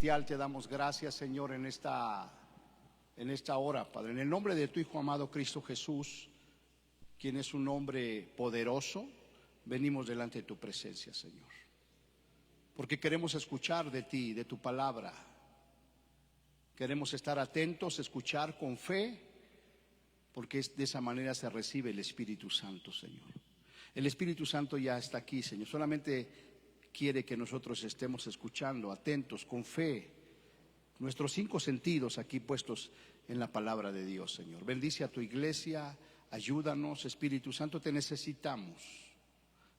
celestial, te damos gracias, Señor, en esta hora, Padre, en el nombre de tu Hijo amado Cristo Jesús, quien es un nombre poderoso. Venimos delante de tu presencia, Señor, porque queremos escuchar de ti, de tu palabra. Queremos estar atentos, escuchar con fe, porque de esa manera se recibe el Espíritu Santo, Señor. El Espíritu Santo ya está aquí, Señor. Solamente quiere que nosotros estemos escuchando, atentos, con fe, nuestros 5 sentidos aquí puestos en la palabra de Dios, Señor. Bendice a tu iglesia, ayúdanos, Espíritu Santo, te necesitamos.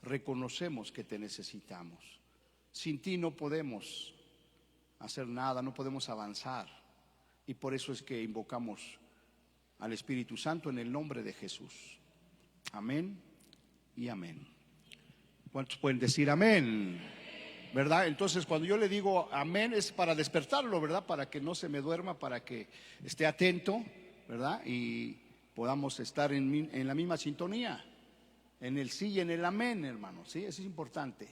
Reconocemos que te necesitamos. Sin ti no podemos hacer nada, no podemos avanzar. Y por eso es que invocamos al Espíritu Santo en el nombre de Jesús. Amén y amén. ¿Cuántos pueden decir amén? ¿Verdad? Entonces cuando yo le digo amén es para despertarlo, ¿verdad? Para que no se me duerma, para que esté atento, ¿verdad? Y podamos estar en la misma sintonía, en el sí y en el amén, hermano. Sí, eso es importante.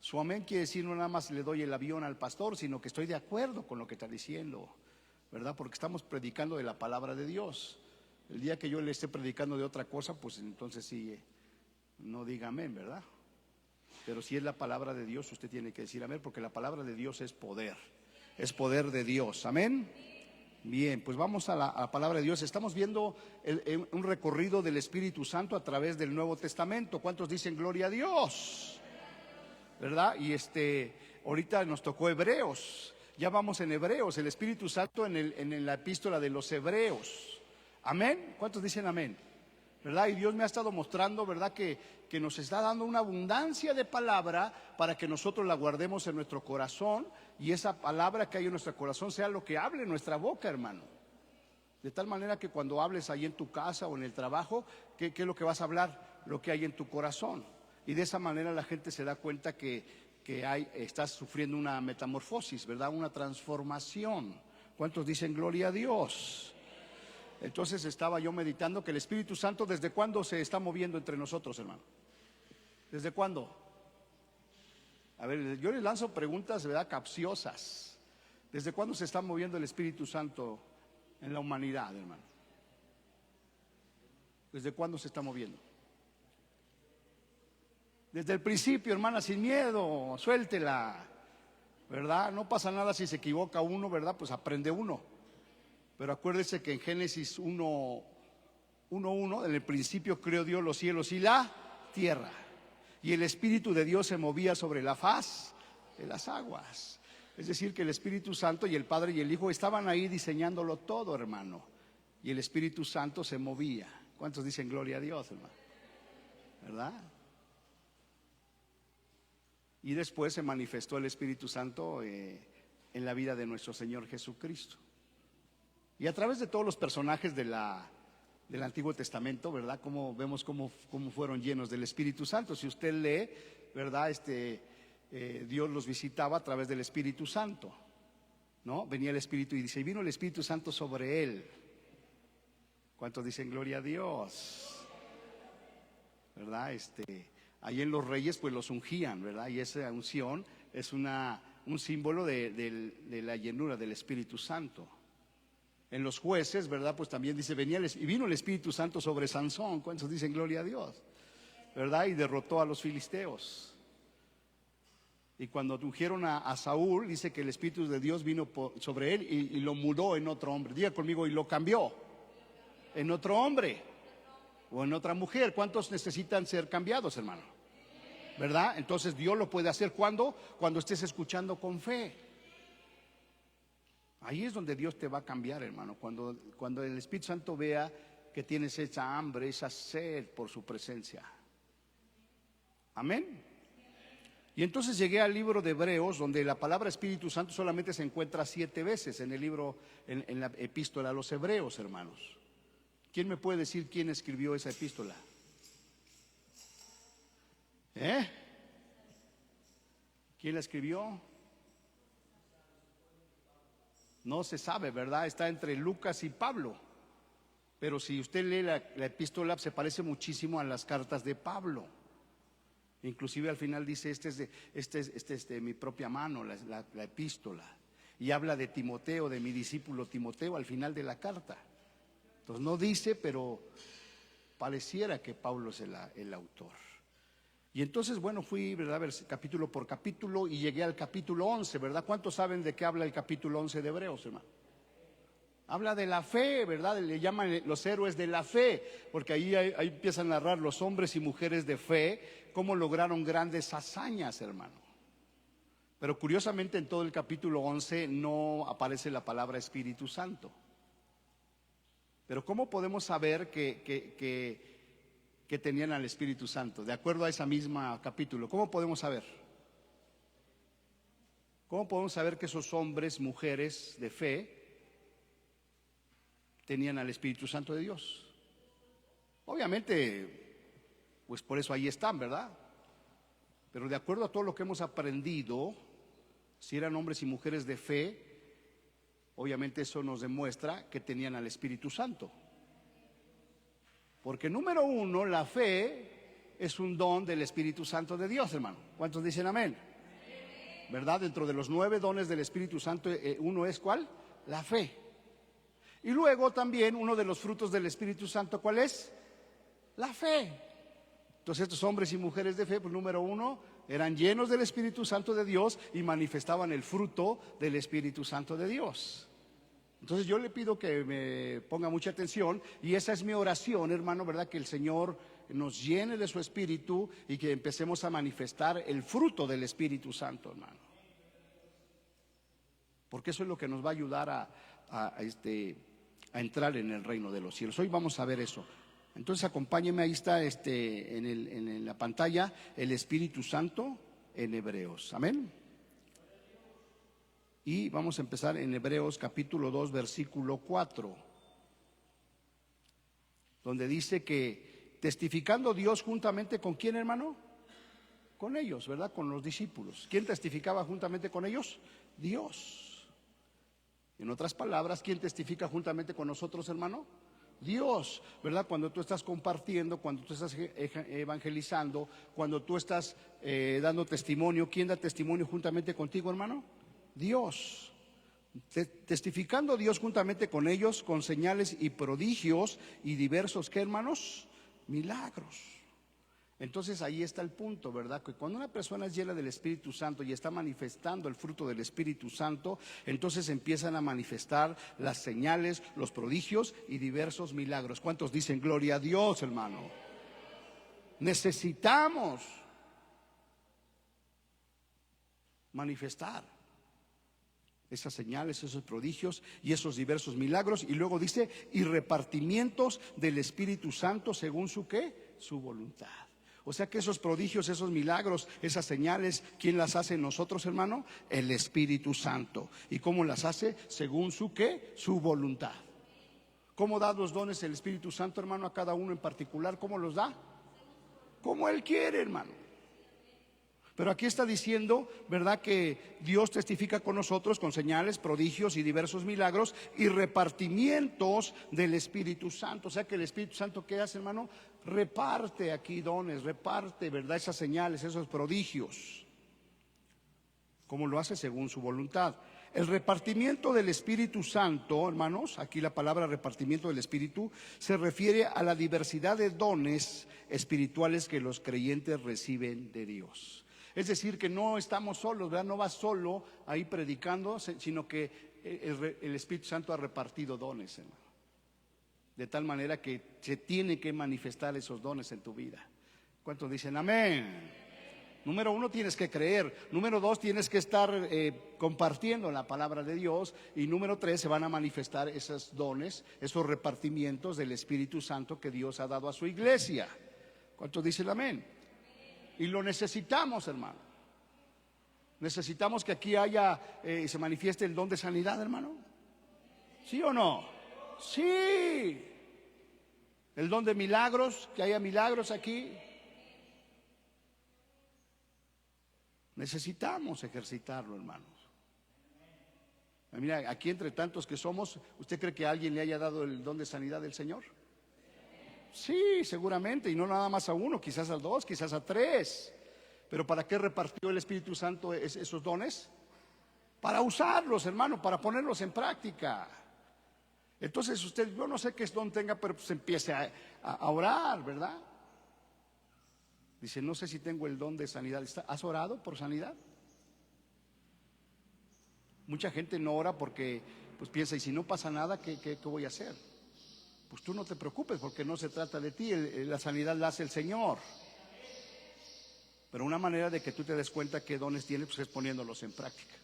Su amén quiere decir no nada más le doy el avión al pastor, sino que estoy de acuerdo con lo que está diciendo, ¿verdad? Porque estamos predicando de la palabra de Dios. El día que yo le esté predicando de otra cosa, pues entonces sí, no diga amén, ¿verdad? Pero si es la palabra de Dios, usted tiene que decir amén, porque la palabra de Dios es poder de Dios. Amén. Bien, pues vamos a la palabra de Dios. Estamos viendo un recorrido del Espíritu Santo a través del Nuevo Testamento. ¿Cuántos dicen gloria a Dios? ¿Verdad? Y ahorita nos tocó Hebreos. Ya vamos en Hebreos, el Espíritu Santo en la epístola de los Hebreos. Amén. ¿Cuántos dicen amén? ¿Verdad? Y Dios me ha estado mostrando, ¿verdad? Que nos está dando una abundancia de palabra para que nosotros la guardemos en nuestro corazón, y esa palabra que hay en nuestro corazón sea lo que hable en nuestra boca, hermano. De tal manera que cuando hables ahí en tu casa o en el trabajo, ¿qué es lo que vas a hablar? Lo que hay en tu corazón. Y de esa manera la gente se da cuenta que estás sufriendo una metamorfosis, ¿verdad? Una transformación. ¿Cuántos dicen gloria a Dios? Entonces estaba yo meditando que el Espíritu Santo, ¿desde cuándo se está moviendo entre nosotros, hermano? ¿Desde cuándo? A ver, yo les lanzo preguntas, ¿verdad? Capciosas. ¿Desde cuándo se está moviendo el Espíritu Santo en la humanidad, hermano? ¿Desde cuándo se está moviendo? Desde el principio, hermana, sin miedo, suéltela, ¿verdad? No pasa nada si se equivoca uno, ¿verdad? Pues aprende uno. Pero acuérdese que en Génesis 1:1, en el principio creó Dios los cielos y la tierra, y el Espíritu de Dios se movía sobre la faz de las aguas. Es decir, que el Espíritu Santo y el Padre y el Hijo estaban ahí diseñándolo todo, hermano, y el Espíritu Santo se movía. ¿Cuántos dicen gloria a Dios, hermano? ¿Verdad? Y después se manifestó el Espíritu Santo en la vida de nuestro Señor Jesucristo. Y a través de todos los personajes del Antiguo Testamento, ¿verdad? Vemos cómo fueron llenos del Espíritu Santo. Si usted lee, ¿verdad? Dios los visitaba a través del Espíritu Santo, ¿no? Venía el Espíritu y dice, y vino el Espíritu Santo sobre él. ¿Cuántos dicen gloria a Dios? ¿Verdad? Ahí en los reyes pues los ungían, ¿verdad? Y esa unción es un símbolo de la llenura del Espíritu Santo. En los jueces, ¿verdad? Pues también dice, y vino el Espíritu Santo sobre Sansón. ¿Cuántos dicen gloria a Dios? ¿Verdad? Y derrotó a los filisteos. Y cuando ungieron a Saúl, dice que el Espíritu de Dios vino sobre él y lo mudó en otro hombre. Diga conmigo, y lo cambió en otro hombre o en otra mujer. ¿Cuántos necesitan ser cambiados, hermano? ¿Verdad? Entonces Dios lo puede hacer cuando estés escuchando con fe. Ahí es donde Dios te va a cambiar, hermano. Cuando el Espíritu Santo vea que tienes esa hambre, esa sed por su presencia. Amén. Y entonces llegué al libro de Hebreos, donde la palabra Espíritu Santo solamente se encuentra 7 veces en el libro, en la epístola a los Hebreos, hermanos. ¿Quién me puede decir quién escribió esa epístola? ¿Quién la escribió? No se sabe, ¿verdad? Está entre Lucas y Pablo. Pero si usted lee la epístola, se parece muchísimo a las cartas de Pablo. Inclusive al final dice, este es de mi propia mano, la epístola. Y habla de Timoteo, de mi discípulo Timoteo, al final de la carta. Entonces no dice, pero pareciera que Pablo es el autor. Y entonces, bueno, fui, ¿verdad?, capítulo por capítulo y llegué al capítulo 11, ¿verdad? ¿Cuántos saben de qué habla el capítulo 11 de Hebreos, hermano? Habla de la fe, ¿verdad? Le llaman los héroes de la fe, porque ahí empiezan a narrar los hombres y mujeres de fe, cómo lograron grandes hazañas, hermano. Pero curiosamente en todo el capítulo 11 no aparece la palabra Espíritu Santo. Pero ¿cómo podemos saber que tenían al Espíritu Santo? De acuerdo a esa misma capítulo, ¿cómo podemos saber? ¿Cómo podemos saber que esos hombres, mujeres de fe tenían al Espíritu Santo de Dios? Obviamente, pues por eso ahí están, ¿verdad? Pero de acuerdo a todo lo que hemos aprendido, si eran hombres y mujeres de fe, obviamente eso nos demuestra que tenían al Espíritu Santo. Porque número uno, la fe es un don del Espíritu Santo de Dios, hermano. ¿Cuántos dicen amén? ¿Verdad? Dentro de los 9 dones del Espíritu Santo, uno es ¿cuál? La fe. Y luego también uno de los frutos del Espíritu Santo, ¿cuál es? La fe. Entonces estos hombres y mujeres de fe, pues número uno, eran llenos del Espíritu Santo de Dios y manifestaban el fruto del Espíritu Santo de Dios. Entonces yo le pido que me ponga mucha atención y esa es mi oración, hermano, ¿verdad? Que el Señor nos llene de su Espíritu y que empecemos a manifestar el fruto del Espíritu Santo, hermano. Porque eso es lo que nos va a ayudar a entrar en el reino de los cielos. Hoy vamos a ver eso. Entonces acompáñeme, ahí está en la pantalla el Espíritu Santo en Hebreos. Amén. Y vamos a empezar en Hebreos capítulo 2 versículo 4, donde dice que testificando Dios juntamente con ¿quién, hermano? Con ellos, ¿verdad? Con los discípulos. ¿Quién testificaba juntamente con ellos? Dios. En otras palabras, ¿quién testifica juntamente con nosotros, hermano? Dios, ¿verdad? Cuando tú estás compartiendo, cuando tú estás evangelizando, cuando tú estás dando testimonio, ¿quién da testimonio juntamente contigo, hermano? Dios. Testificando Dios juntamente con ellos, con señales y prodigios y diversos, ¿qué, hermanos? Milagros. Entonces ahí está el punto, ¿verdad? Que cuando una persona es llena del Espíritu Santo y está manifestando el fruto del Espíritu Santo, entonces empiezan a manifestar las señales, los prodigios y diversos milagros. ¿Cuántos dicen gloria a Dios, hermano? Necesitamos manifestar esas señales, esos prodigios y esos diversos milagros. Y luego dice, y repartimientos del Espíritu Santo según su ¿qué? Su voluntad. O sea que esos prodigios, esos milagros, esas señales, ¿quién las hace en nosotros, hermano? El Espíritu Santo. ¿Y cómo las hace? Según su ¿qué? Su voluntad. ¿Cómo da los dones el Espíritu Santo, hermano, a cada uno en particular? ¿Cómo los da? Como Él quiere, hermano. Pero aquí está diciendo, ¿verdad?, que Dios testifica con nosotros con señales, prodigios y diversos milagros y repartimientos del Espíritu Santo. O sea que el Espíritu Santo, ¿qué hace, hermano? Reparte aquí dones, reparte, ¿verdad?, esas señales, esos prodigios. ¿Cómo lo hace? Según su voluntad. El repartimiento del Espíritu Santo, hermanos, aquí la palabra repartimiento del Espíritu se refiere a la diversidad de dones espirituales que los creyentes reciben de Dios. Es decir, que no estamos solos, ¿verdad? No vas solo ahí predicando, sino que el Espíritu Santo ha repartido dones, hermano. De tal manera que se tiene que manifestar esos dones en tu vida. ¿Cuántos dicen amén? Número uno, tienes que creer. Número dos, tienes que estar compartiendo la palabra de Dios. Y número tres, se van a manifestar esos dones, esos repartimientos del Espíritu Santo que Dios ha dado a su iglesia. ¿Cuántos dicen amén? Y lo necesitamos, hermano. Necesitamos que aquí haya, se manifieste el don de sanidad, hermano. ¿Sí o no? Sí. El don de milagros, que haya milagros aquí. Necesitamos ejercitarlo, hermanos. Mira, aquí entre tantos que somos, ¿usted cree que a alguien le haya dado el don de sanidad del Señor? Sí, seguramente, y no nada más a uno, quizás a dos, quizás a tres. Pero ¿para qué repartió el Espíritu Santo esos dones? para usarlos, hermano, para ponerlos en práctica. Entonces usted, yo no sé qué don tenga, pero pues empiece a orar, ¿verdad? Dice, no sé si tengo el don de sanidad. ¿Has orado por sanidad? Mucha gente no ora porque pues piensa, y si no pasa nada, ¿qué voy a hacer? Pues tú no te preocupes, porque no se trata de ti, la sanidad la hace el Señor. Pero una manera de que tú te des cuenta qué dones tienes, pues es poniéndolos en práctica.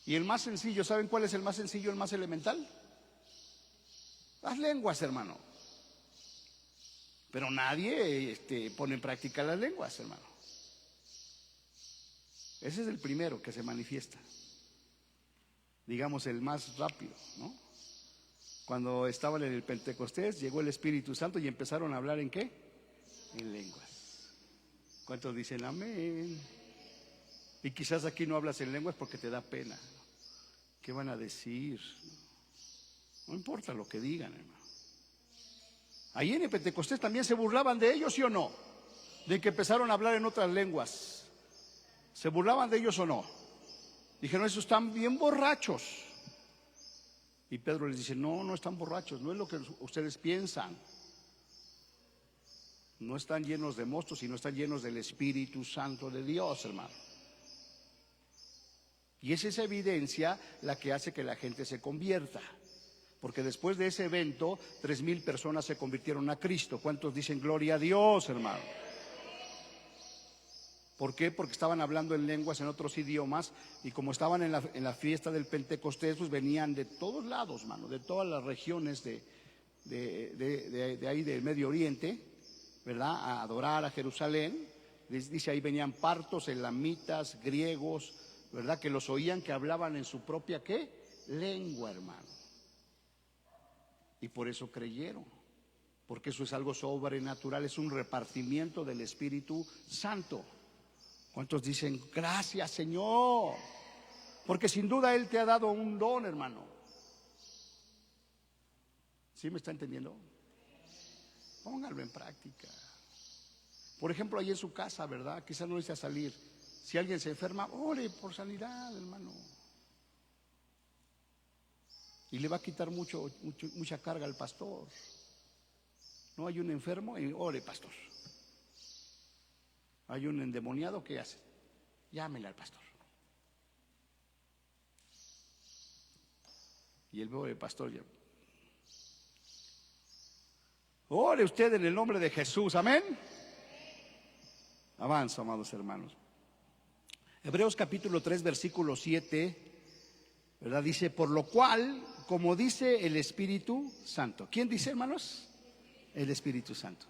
Y el más sencillo, ¿saben cuál es el más sencillo, el más elemental? Las lenguas, hermano. Pero nadie pone en práctica las lenguas, hermano. Ese es el primero que se manifiesta. Digamos, el más rápido, ¿no? Cuando estaban en el Pentecostés, llegó el Espíritu Santo y empezaron a hablar ¿en qué? En lenguas. ¿Cuántos dicen amén? Y quizás aquí no hablas en lenguas porque te da pena. ¿Qué van a decir? No importa lo que digan, hermano. Ahí en el Pentecostés también se burlaban de ellos, ¿sí o no? De que empezaron a hablar en otras lenguas. ¿Se burlaban de ellos o no? Dijeron, esos están bien borrachos. Y Pedro les dice, no, no están borrachos, no es lo que ustedes piensan. No están llenos de mosto, sino están llenos del Espíritu Santo de Dios, hermano. Y es esa evidencia la que hace que la gente se convierta. Porque después de ese evento, 3,000 personas se convirtieron a Cristo. ¿Cuántos dicen gloria a Dios, hermano? ¿Por qué? Porque estaban hablando en lenguas, en otros idiomas, y como estaban en la fiesta del Pentecostés, pues venían de todos lados, hermano, de todas las regiones de ahí del Medio Oriente, ¿verdad? A adorar a Jerusalén. Les dice, ahí venían partos, elamitas, griegos, ¿verdad? Que los oían que hablaban en su propia, ¿qué? Lengua, hermano. Y por eso creyeron, porque eso es algo sobrenatural, es un repartimiento del Espíritu Santo. ¿Cuántos dicen gracias, Señor? Porque sin duda Él te ha dado un don, hermano. ¿Sí me está entendiendo? Póngalo en práctica. Por ejemplo, ahí en su casa, ¿verdad? Quizás no necesita salir. Si alguien se enferma, ore por sanidad, hermano. Y le va a quitar mucha carga al pastor. No hay un enfermo, ore, pastor. Hay un endemoniado, ¿qué hace? Llámele al pastor. Y el pobre pastor ya. Ore usted en el nombre de Jesús, amén. Avanza, amados hermanos. Hebreos capítulo 3, versículo 7, ¿verdad? Dice, por lo cual, como dice el Espíritu Santo. ¿Quién dice, hermanos? El Espíritu Santo.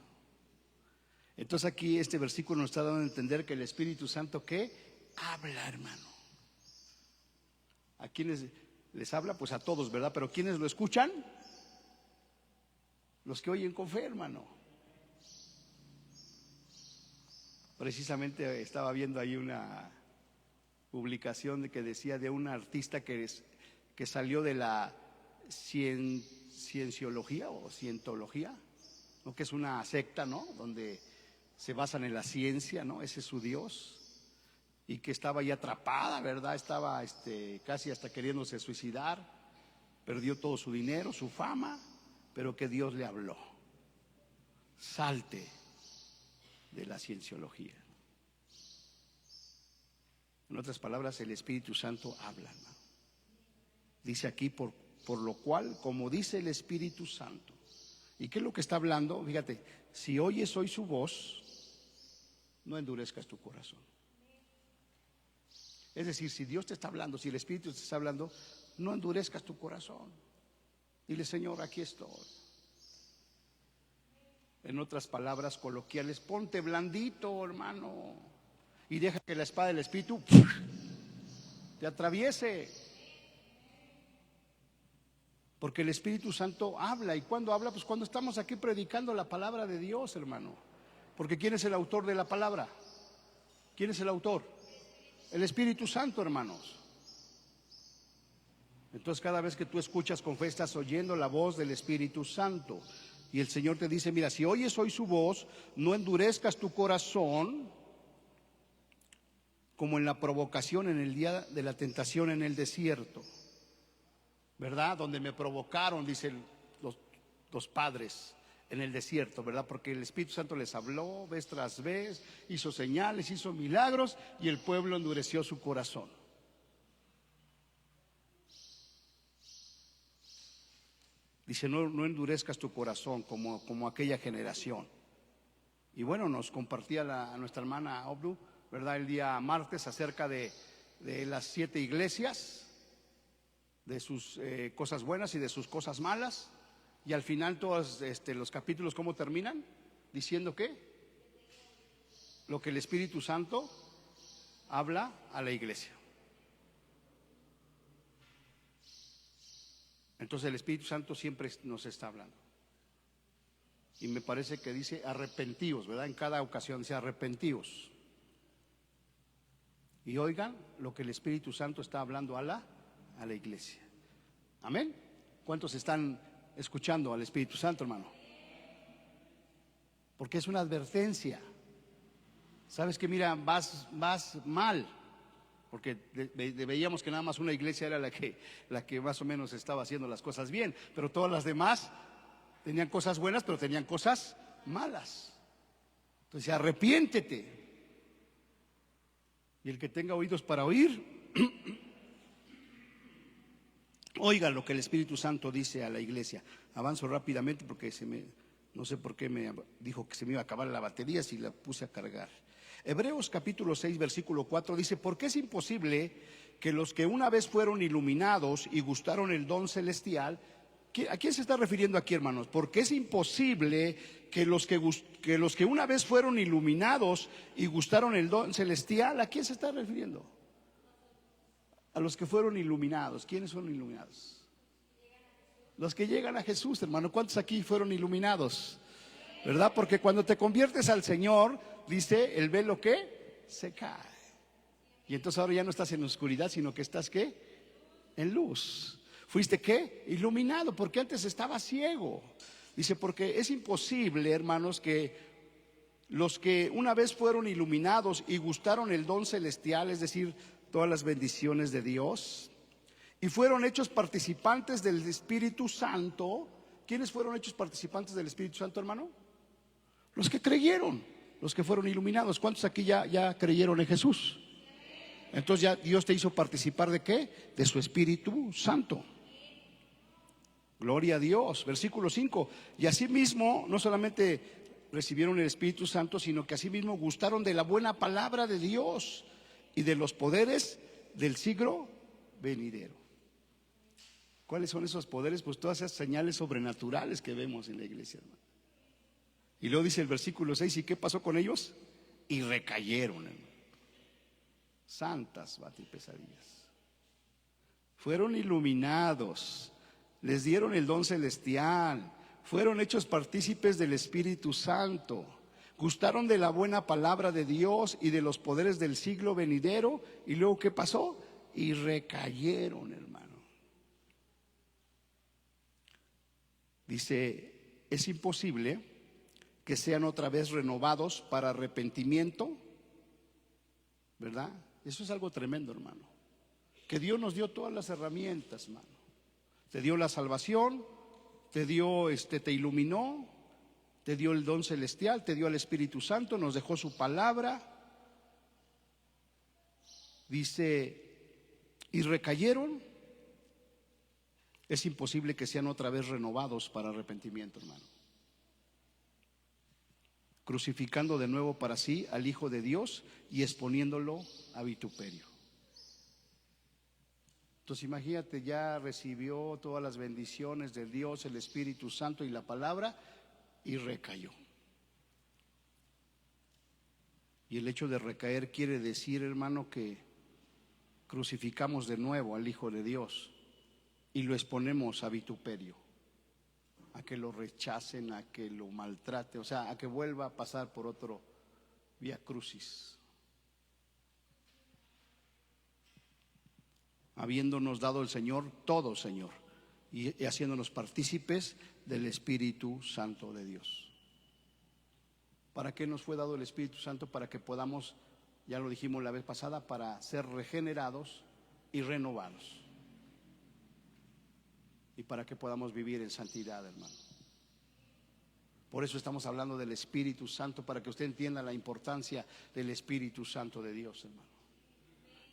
Entonces aquí este versículo nos está dando a entender que el Espíritu Santo, ¿qué? Habla, hermano. ¿A quiénes les habla? Pues a todos, ¿verdad? Pero ¿quiénes lo escuchan? Los que oyen con fe, hermano. Precisamente estaba viendo ahí una publicación que decía de un artista que salió de la cienciología o cientología, ¿no? Que es una secta, ¿no? Donde se basan en la ciencia, ¿no? Ese es su Dios. Y que estaba ahí atrapada, ¿verdad? Estaba casi hasta queriéndose suicidar. Perdió todo su dinero, su fama, pero que Dios le habló. Salte de la cienciología. En otras palabras, el Espíritu Santo habla, hermano. Dice aquí, por lo cual, como dice el Espíritu Santo. ¿Y qué es lo que está hablando? Fíjate, si oyes hoy su voz, no endurezcas tu corazón. Es decir, si Dios te está hablando, si el Espíritu te está hablando, no endurezcas tu corazón. Dile, Señor, aquí estoy. En otras palabras coloquiales, ponte blandito, hermano, y deja que la espada del Espíritu te atraviese. Porque el Espíritu Santo habla. ¿Y cuándo habla? Pues cuando estamos aquí predicando la palabra de Dios, hermano. Porque ¿quién es el autor de la palabra? ¿Quién es el autor? El Espíritu Santo, hermanos. Entonces cada vez que tú escuchas con fe, estás oyendo la voz del Espíritu Santo. Y el Señor te dice, mira, si oyes hoy su voz, no endurezcas tu corazón como en la provocación en el día de la tentación en el desierto, ¿verdad? Donde me provocaron, dicen los padres en el desierto, ¿verdad? Porque el Espíritu Santo les habló vez tras vez, hizo señales, hizo milagros y el pueblo endureció su corazón. Dice, no endurezcas tu corazón como aquella generación. Y bueno, nos compartía a nuestra hermana Obdu, ¿verdad? El día martes acerca de las 7 iglesias, de sus cosas buenas y de sus cosas malas. Y al final todos los capítulos, ¿cómo terminan? Diciendo que lo que el Espíritu Santo habla a la iglesia. Entonces el Espíritu Santo siempre nos está hablando. Y me parece que dice arrepentíos, ¿verdad? En cada ocasión dice arrepentíos. Y oigan lo que el Espíritu Santo está hablando a la iglesia. Amén. ¿Cuántos están escuchando al Espíritu Santo, hermano? Porque es una advertencia. Sabes que mira, vas mal. Porque veíamos que nada más una iglesia era la que más o menos estaba haciendo las cosas bien, pero todas las demás tenían cosas buenas, pero tenían cosas malas. Entonces arrepiéntete. Y el que tenga oídos para oír, oiga lo que el Espíritu Santo dice a la iglesia. Avanzo rápidamente porque no sé por qué me dijo que se me iba a acabar la batería si la puse a cargar. Hebreos capítulo 6 versículo 4 dice, porque es imposible que los que una vez fueron iluminados y gustaron el don celestial. ¿A quién se está refiriendo aquí, hermanos? Porque es imposible que los que una vez fueron iluminados y gustaron el don celestial. ¿A quién se está refiriendo? A los que fueron iluminados. ¿Quiénes fueron iluminados? Los que llegan a Jesús, hermano. ¿Cuántos aquí fueron iluminados? ¿Verdad? Porque cuando te conviertes al Señor, dice, el velo que se cae. Y entonces ahora ya no estás en oscuridad, sino que estás ¿qué? En luz. ¿Fuiste qué? Iluminado, porque antes estaba ciego. Dice, porque es imposible, hermanos, que los que una vez fueron iluminados y gustaron el don celestial, es decir, todas las bendiciones de Dios, y fueron hechos participantes del Espíritu Santo. ¿Quiénes fueron hechos participantes del Espíritu Santo, hermano? Los que creyeron, los que fueron iluminados. ¿Cuántos aquí ya creyeron en Jesús? Entonces ya Dios te hizo participar ¿de qué? De su Espíritu Santo. Gloria a Dios. Versículo 5. Y asimismo, no solamente recibieron el Espíritu Santo, sino que asimismo gustaron de la buena palabra de Dios y de los poderes del siglo venidero. ¿Cuáles son esos poderes? Pues todas esas señales sobrenaturales que vemos en la iglesia, hermano. Y luego dice el versículo 6, ¿y qué pasó con ellos? Y recayeron, hermano. Santas pesadillas. Fueron iluminados, les dieron el don celestial, fueron hechos partícipes del Espíritu Santo, gustaron de la buena palabra de Dios y de los poderes del siglo venidero. Y luego ¿qué pasó? Y recayeron, hermano. Dice, es imposible que sean otra vez renovados para arrepentimiento, ¿verdad? Eso es algo tremendo, hermano. Que Dios nos dio todas las herramientas, hermano. Te dio la salvación, te dio, te iluminó, te dio el don celestial, te dio el Espíritu Santo, nos dejó su palabra. Dice, y recayeron. Es imposible que sean otra vez renovados para arrepentimiento, hermano. Crucificando de nuevo para sí al Hijo de Dios y exponiéndolo a vituperio. Entonces imagínate, ya recibió todas las bendiciones de Dios, el Espíritu Santo y la palabra, y recayó. Y el hecho de recaer quiere decir, hermano, que crucificamos de nuevo al Hijo de Dios y lo exponemos a vituperio, a que lo rechacen, a que lo maltrate, o sea, a que vuelva a pasar por otro vía crucis. Habiéndonos dado el Señor todo, Señor, y haciéndonos partícipes del Espíritu Santo de Dios. ¿Para qué nos fue dado el Espíritu Santo? Para que podamos ya lo dijimos la vez pasada, para ser regenerados y renovados, y para que podamos vivir en santidad, hermano. Por eso estamos hablando del Espíritu Santo, para que usted entienda la importancia del Espíritu Santo de Dios, hermano.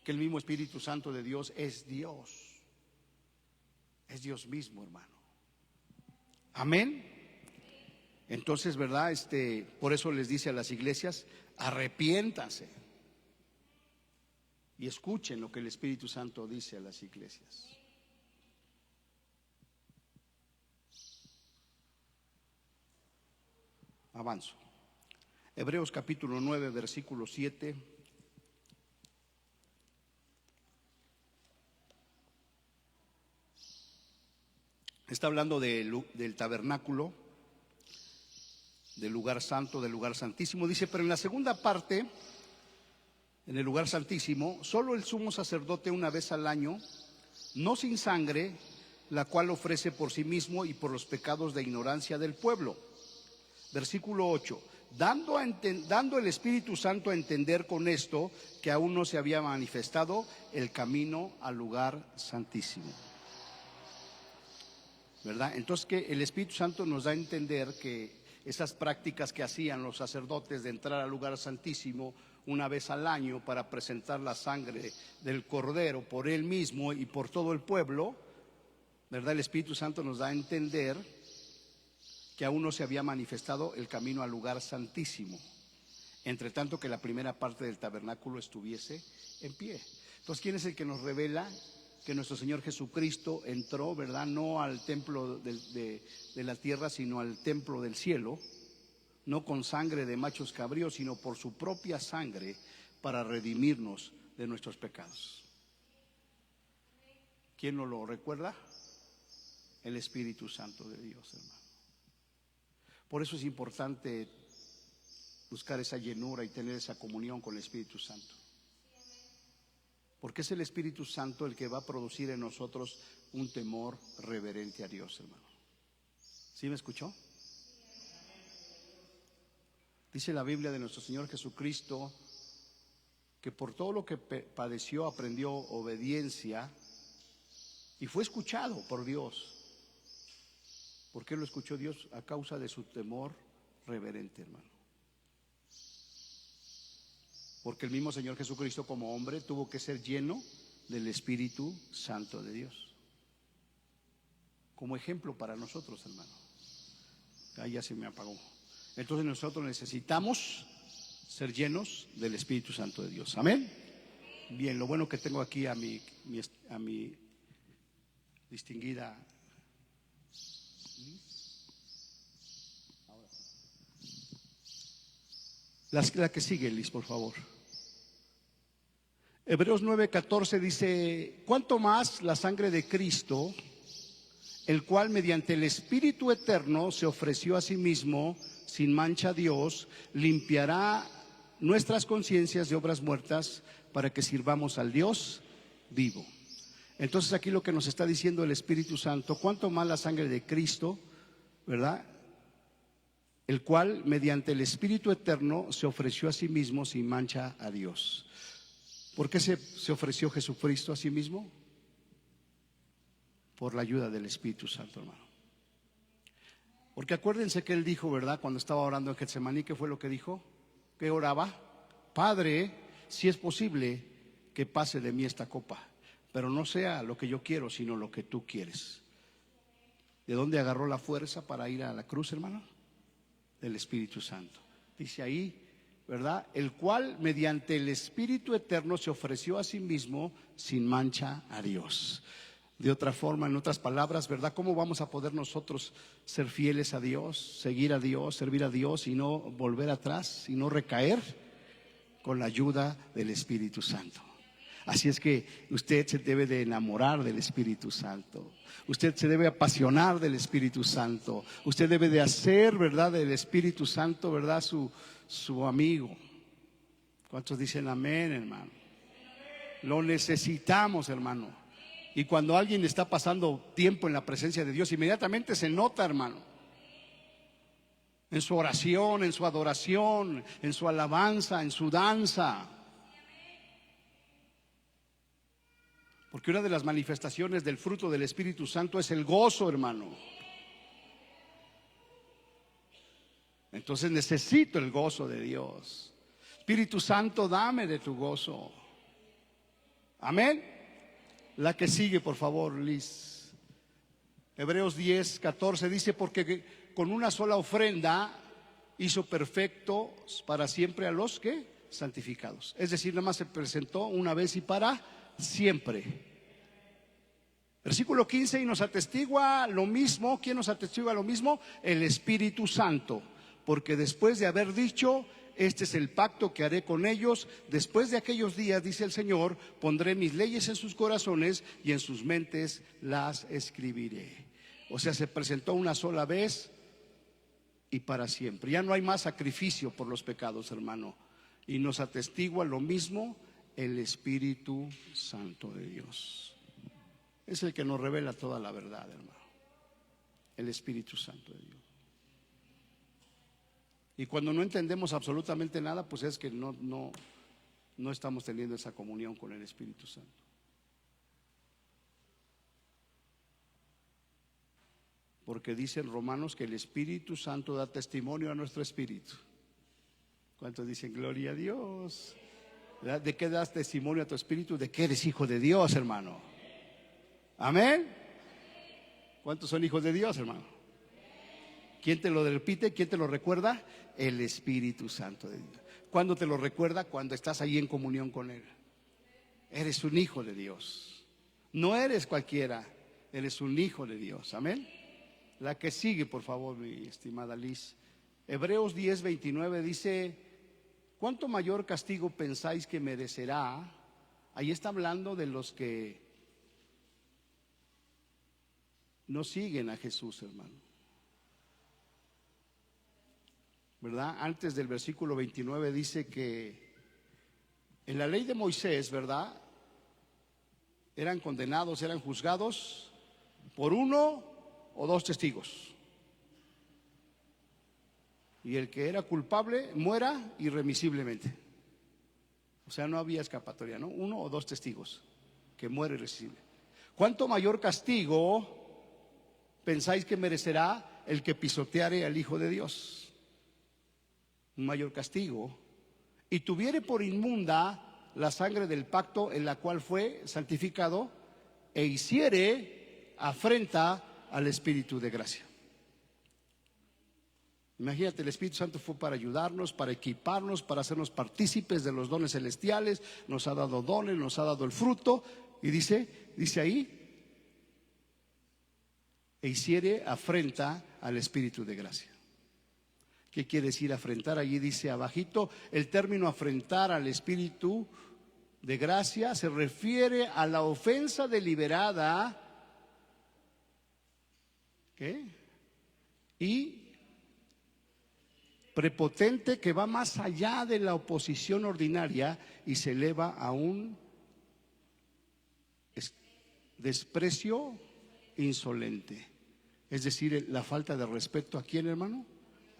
Que el mismo Espíritu Santo de Dios es Dios mismo, hermano. Amén. Entonces, ¿verdad? Por eso les dice a las iglesias: arrepiéntanse y escuchen lo que el Espíritu Santo dice a las iglesias. Avanzo. Hebreos capítulo 9, versículo 7. Está hablando del tabernáculo, del lugar santo, del lugar santísimo. Dice: pero en la segunda parte, en el lugar santísimo, solo el sumo sacerdote una vez al año, no sin sangre, la cual ofrece por sí mismo y por los pecados de ignorancia del pueblo. Versículo 8. Dando el Espíritu Santo a entender con esto que aún no se había manifestado el camino al lugar santísimo. ¿Verdad? Entonces, que el Espíritu Santo nos da a entender que esas prácticas que hacían los sacerdotes de entrar al lugar santísimo una vez al año para presentar la sangre del cordero por él mismo y por todo el pueblo, ¿verdad? El Espíritu Santo nos da a entender que aún no se había manifestado el camino al lugar santísimo, entre tanto que la primera parte del tabernáculo estuviese en pie. Entonces, ¿quién es el que nos revela que nuestro Señor Jesucristo entró, ¿verdad? No al templo de la tierra, sino al templo del cielo, no con sangre de machos cabríos, sino por su propia sangre, para redimirnos de nuestros pecados? ¿Quién nos lo recuerda? El Espíritu Santo de Dios, hermano. Por eso es importante buscar esa llenura y tener esa comunión con el Espíritu Santo, porque es el Espíritu Santo el que va a producir en nosotros un temor reverente a Dios, hermano. ¿Sí me escuchó? Dice la Biblia de nuestro Señor Jesucristo que por todo lo que padeció aprendió obediencia y fue escuchado por Dios. ¿Por qué lo escuchó Dios? A causa de su temor reverente, hermano. Porque el mismo Señor Jesucristo, como hombre, tuvo que ser lleno del Espíritu Santo de Dios, como ejemplo para nosotros, hermano. Ahí ya se me apagó. Entonces nosotros necesitamos ser llenos del Espíritu Santo de Dios. Amén. Bien, lo bueno que tengo aquí a mi distinguida. La que sigue, Liz, por favor. Hebreos 9:14 dice: cuánto más la sangre de Cristo, el cual mediante el Espíritu eterno se ofreció a sí mismo sin mancha a Dios, limpiará nuestras conciencias de obras muertas para que sirvamos al Dios vivo. Entonces aquí lo que nos está diciendo el Espíritu Santo: cuánto más la sangre de Cristo, ¿verdad? El cual mediante el Espíritu eterno se ofreció a sí mismo sin mancha a Dios. ¿Por qué se ofreció Jesucristo a sí mismo? Por la ayuda del Espíritu Santo, hermano. Porque acuérdense que él dijo, ¿verdad? Cuando estaba orando en Getsemaní, ¿qué fue lo que dijo? ¿Qué oraba? Padre, si es posible que pase de mí esta copa, pero no sea lo que yo quiero, sino lo que tú quieres. ¿De dónde agarró la fuerza para ir a la cruz, hermano? Del Espíritu Santo. Dice ahí, ¿verdad? El cual mediante el Espíritu eterno se ofreció a sí mismo sin mancha a Dios. De otra forma, en otras palabras, ¿verdad? ¿Cómo vamos a poder nosotros ser fieles a Dios, seguir a Dios, servir a Dios y no volver atrás y no recaer? Con la ayuda del Espíritu Santo. Así es que usted se debe de enamorar del Espíritu Santo. Usted se debe apasionar del Espíritu Santo. Usted debe de hacer, ¿verdad?, del Espíritu Santo, ¿verdad?, su amigo. ¿Cuántos dicen amén, hermano? Lo necesitamos, hermano. Y cuando alguien está pasando tiempo en la presencia de Dios, inmediatamente se nota, hermano. En su oración, en su adoración, en su alabanza, en su danza. Porque una de las manifestaciones del fruto del Espíritu Santo es el gozo, hermano. Entonces necesito el gozo de Dios. Espíritu Santo, dame de tu gozo. Amén. La que sigue, por favor, Liz. Hebreos 10:14 dice: porque con una sola ofrenda hizo perfectos para siempre a los que santificados. Es decir, nada más se presentó una vez y para siempre. Versículo 15: y nos atestigua lo mismo. ¿Quién nos atestigua lo mismo? El Espíritu Santo. Porque después de haber dicho: este es el pacto que haré con ellos después de aquellos días, dice el Señor, pondré mis leyes en sus corazones y en sus mentes las escribiré. O sea, se presentó una sola vez y para siempre. Ya no hay más sacrificio por los pecados, hermano. Y nos atestigua lo mismo el Espíritu Santo de Dios. Es el que nos revela toda la verdad, hermano. El Espíritu Santo de Dios. Y cuando no entendemos absolutamente nada, pues es que no estamos teniendo esa comunión con el Espíritu Santo. Porque dice en Romanos que el Espíritu Santo da testimonio a nuestro espíritu. ¿Cuántos dicen gloria a Dios? ¿Verdad? ¿De qué das testimonio a tu espíritu? De que eres hijo de Dios, hermano. Amén. ¿Cuántos son hijos de Dios, hermano? ¿Quién te lo repite? ¿Quién te lo recuerda? El Espíritu Santo de Dios. ¿Cuándo te lo recuerda? Cuando estás ahí en comunión con Él. Eres un hijo de Dios. No eres cualquiera, eres un hijo de Dios. Amén. La que sigue, por favor, mi estimada Liz. Hebreos 10:29 dice: ¿cuánto mayor castigo pensáis que merecerá? Ahí está hablando de los que no siguen a Jesús, hermano. ¿Verdad? Antes del versículo 29 dice que en la ley de Moisés, ¿verdad?, eran condenados, eran juzgados por uno o dos testigos. Y el que era culpable muera irremisiblemente. O sea, no había escapatoria, ¿no? Uno o dos testigos que muere irremisiblemente. ¿Cuánto mayor castigo pensáis que merecerá el que pisoteare al Hijo de Dios? Un mayor castigo. Y tuviere por inmunda la sangre del pacto en la cual fue santificado, e hiciere afrenta al Espíritu de gracia. Imagínate, el Espíritu Santo fue para ayudarnos, para equiparnos, para hacernos partícipes de los dones celestiales. Nos ha dado dones, nos ha dado el fruto. Y dice ahí: e hiciere afrenta al Espíritu de gracia. ¿Qué quiere decir afrentar? Allí dice abajito, el término afrentar al Espíritu de gracia se refiere a la ofensa deliberada, ¿qué?, y prepotente, que va más allá de la oposición ordinaria y se eleva a un desprecio insolente. Es decir, la falta de respeto ¿a quién, hermano?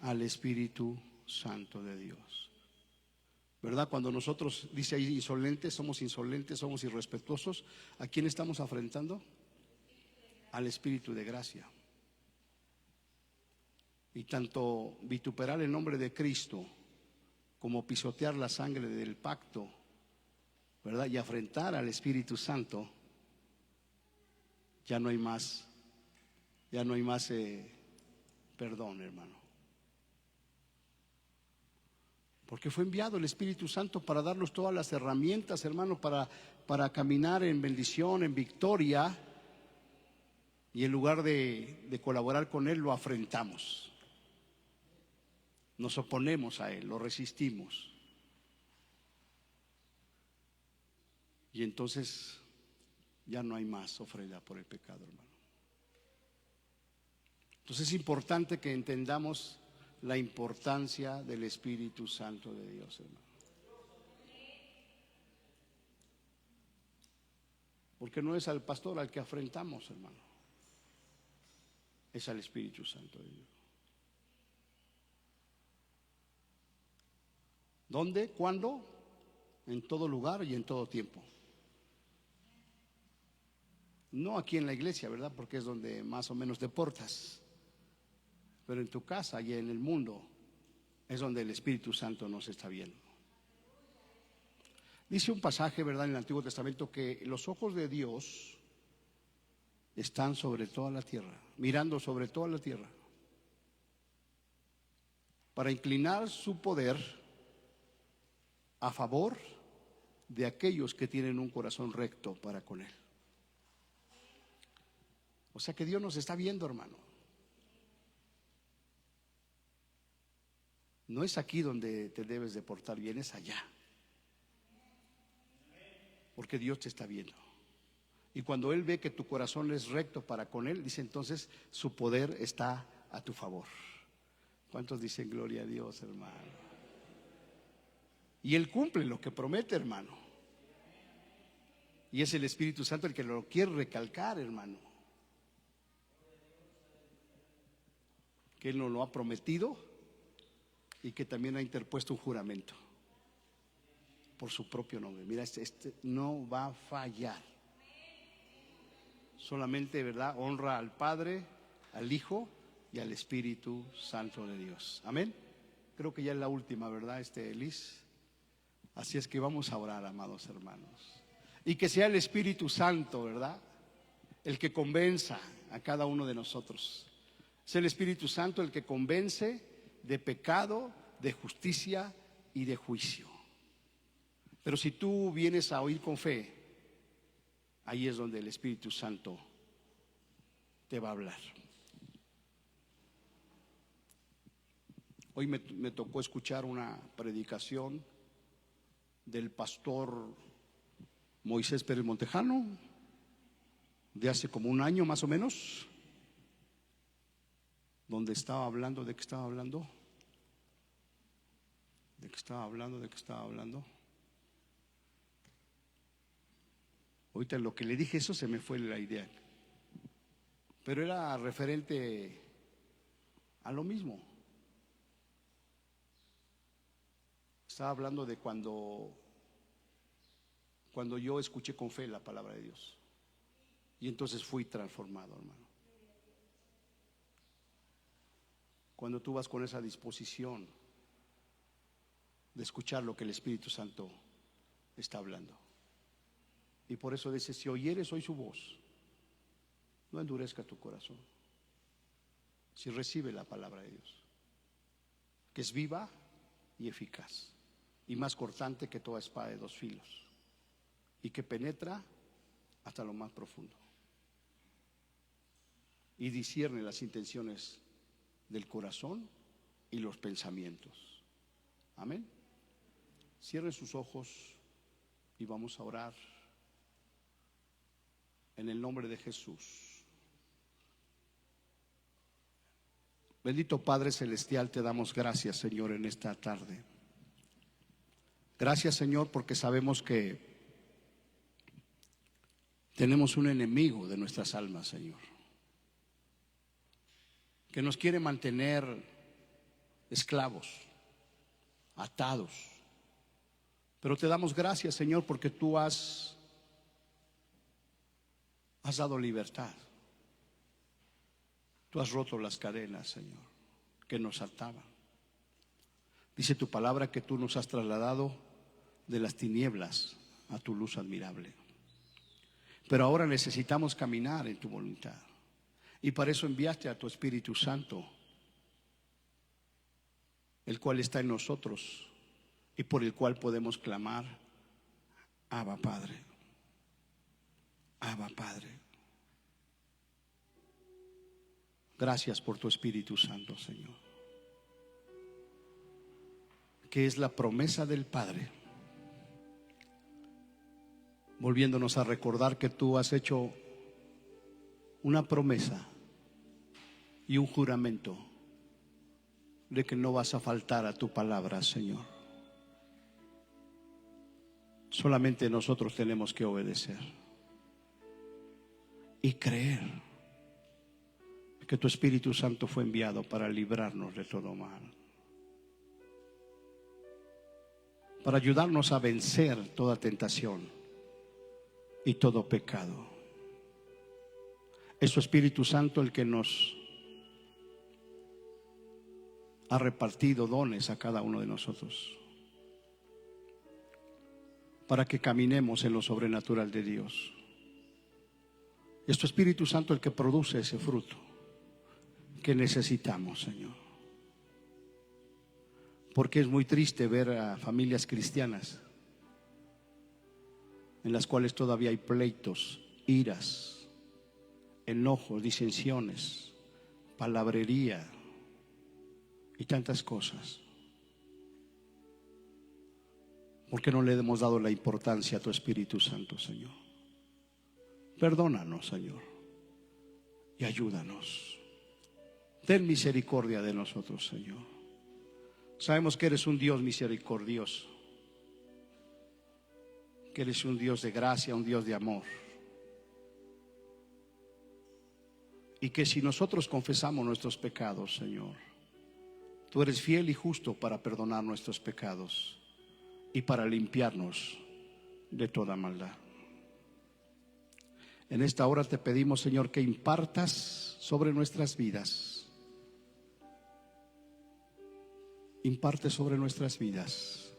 Al Espíritu Santo de Dios. ¿Verdad? Cuando nosotros, dice ahí, insolentes, somos irrespetuosos, ¿a quién estamos afrentando? Al Espíritu de gracia. Y tanto vituperar el nombre de Cristo como pisotear la sangre del pacto, ¿verdad?, y afrentar al Espíritu Santo, ya no hay más perdón, hermano. Porque fue enviado el Espíritu Santo para darnos todas las herramientas, hermano, para caminar en bendición, en victoria. Y en lugar de colaborar con Él, lo afrentamos. Nos oponemos a Él, lo resistimos. Y entonces ya no hay más ofrenda por el pecado, hermano. Entonces es importante que entendamos la importancia del Espíritu Santo de Dios, hermano. Porque no es al pastor al que afrentamos, hermano. Es al Espíritu Santo de Dios. ¿Dónde? ¿Cuándo? En todo lugar y en todo tiempo. No aquí en la iglesia, ¿verdad? Porque es donde más o menos te portas. Pero en tu casa y en el mundo es donde el Espíritu Santo nos está viendo. Dice un pasaje, ¿verdad?, en el Antiguo Testamento, que los ojos de Dios están sobre toda la tierra, mirando sobre toda la tierra, para inclinar su poder a favor de aquellos que tienen un corazón recto para con Él. O sea que Dios nos está viendo, hermano. No es aquí donde te debes de portar bien, es allá. Porque Dios te está viendo. Y cuando Él ve que tu corazón es recto para con Él, dice entonces su poder está a tu favor. ¿Cuántos dicen gloria a Dios, hermano? Y Él cumple lo que promete, hermano. Y es el Espíritu Santo el que lo quiere recalcar, hermano. Que Él nos lo ha prometido y que también ha interpuesto un juramento por su propio nombre. Mira, este no va a fallar. Solamente, ¿verdad?, honra al Padre, al Hijo y al Espíritu Santo de Dios. Amén. Creo que ya es la última, ¿verdad, Elis? Así es que vamos a orar, amados hermanos. Y que sea el Espíritu Santo, ¿verdad?, el que convenza a cada uno de nosotros. Es el Espíritu Santo el que convence de pecado, de justicia y de juicio. Pero si tú vienes a oír con fe, ahí es donde el Espíritu Santo te va a hablar. Hoy me tocó escuchar una predicación del pastor Moisés Pérez Montejano, de hace como un año más o menos, donde estaba hablando, ¿de qué estaba hablando? ¿De qué estaba hablando? Ahorita lo que le dije, eso se me fue la idea. Pero era referente a lo mismo. Estaba hablando de cuando yo escuché con fe la palabra de Dios. Y entonces fui transformado, hermano. Cuando tú vas con esa disposición de escuchar lo que el Espíritu Santo está hablando. Y por eso dice, si oyeres hoy su voz, no endurezca tu corazón. Si recibe la palabra de Dios, que es viva y eficaz, y más cortante que toda espada de dos filos, y que penetra hasta lo más profundo, y discierne las intenciones del corazón y los pensamientos. Amén. Cierren sus ojos y vamos a orar en el nombre de Jesús. Bendito Padre Celestial, te damos gracias, Señor, en esta tarde. Gracias, Señor, porque sabemos que tenemos un enemigo de nuestras almas, Señor, que nos quiere mantener esclavos, atados. Pero te damos gracias, Señor, porque tú has dado libertad. Tú has roto las cadenas, Señor, que nos ataban. Dice tu palabra que tú nos has trasladado de las tinieblas a tu luz admirable. Pero ahora necesitamos caminar en tu voluntad. Y para eso enviaste a tu Espíritu Santo, el cual está en nosotros y por el cual podemos clamar: Abba Padre, Abba Padre. Gracias por tu Espíritu Santo, Señor, que es la promesa del Padre, volviéndonos a recordar que tú has hecho una promesa y un juramento de que no vas a faltar a tu palabra, Señor. Solamente nosotros tenemos que obedecer y creer que tu Espíritu Santo fue enviado para librarnos de todo mal, para ayudarnos a vencer toda tentación y todo pecado. Es tu Espíritu Santo el que nos ha repartido dones a cada uno de nosotros para que caminemos en lo sobrenatural de Dios. Es tu Espíritu Santo el que produce ese fruto que necesitamos, Señor. Porque es muy triste ver a familias cristianas en las cuales todavía hay pleitos, iras, enojos, disensiones, palabrería y tantas cosas. ¿Por qué no le hemos dado la importancia a tu Espíritu Santo, Señor? Perdónanos, Señor, y ayúdanos. Ten misericordia de nosotros, Señor. Sabemos que eres un Dios misericordioso, que eres un Dios de gracia, un Dios de amor. Y que si nosotros confesamos nuestros pecados, Señor, tú eres fiel y justo para perdonar nuestros pecados y para limpiarnos de toda maldad. En esta hora te pedimos, Señor, que impartas sobre nuestras vidas. Imparte sobre nuestras vidas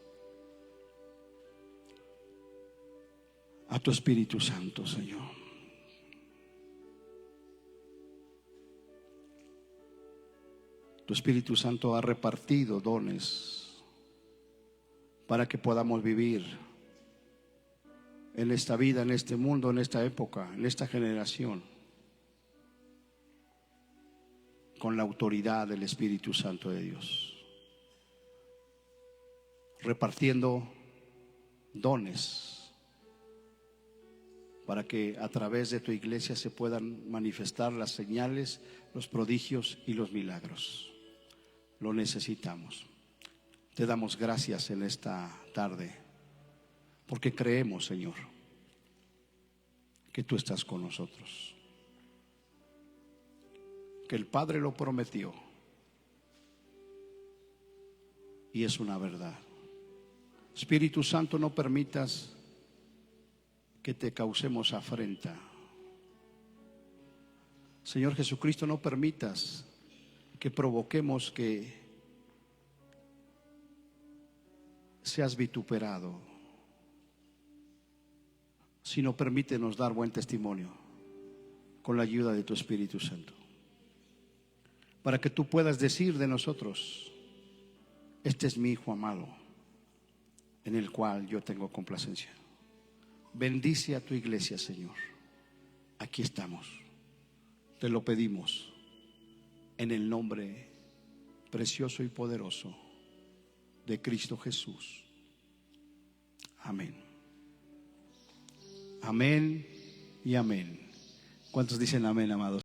a tu Espíritu Santo, Señor. Tu Espíritu Santo ha repartido dones para que podamos vivir en esta vida, en este mundo, en esta época, en esta generación, con la autoridad del Espíritu Santo de Dios, repartiendo dones para que a través de tu iglesia se puedan manifestar las señales, los prodigios y los milagros. Lo necesitamos. Te damos gracias en esta tarde, porque creemos, Señor, que tú estás con nosotros, que el Padre lo prometió y es una verdad. Espíritu Santo, no permitas que te causemos afrenta. Señor Jesucristo, no permitas que provoquemos que seas vituperado, sino permítenos dar buen testimonio con la ayuda de tu Espíritu Santo, para que tú puedas decir de nosotros: este es mi Hijo amado, en el cual yo tengo complacencia. Bendice a tu iglesia, Señor. Aquí estamos. Te lo pedimos en el nombre precioso y poderoso de Cristo Jesús. Amén. Amén y amén. ¿Cuántos dicen amén, amados?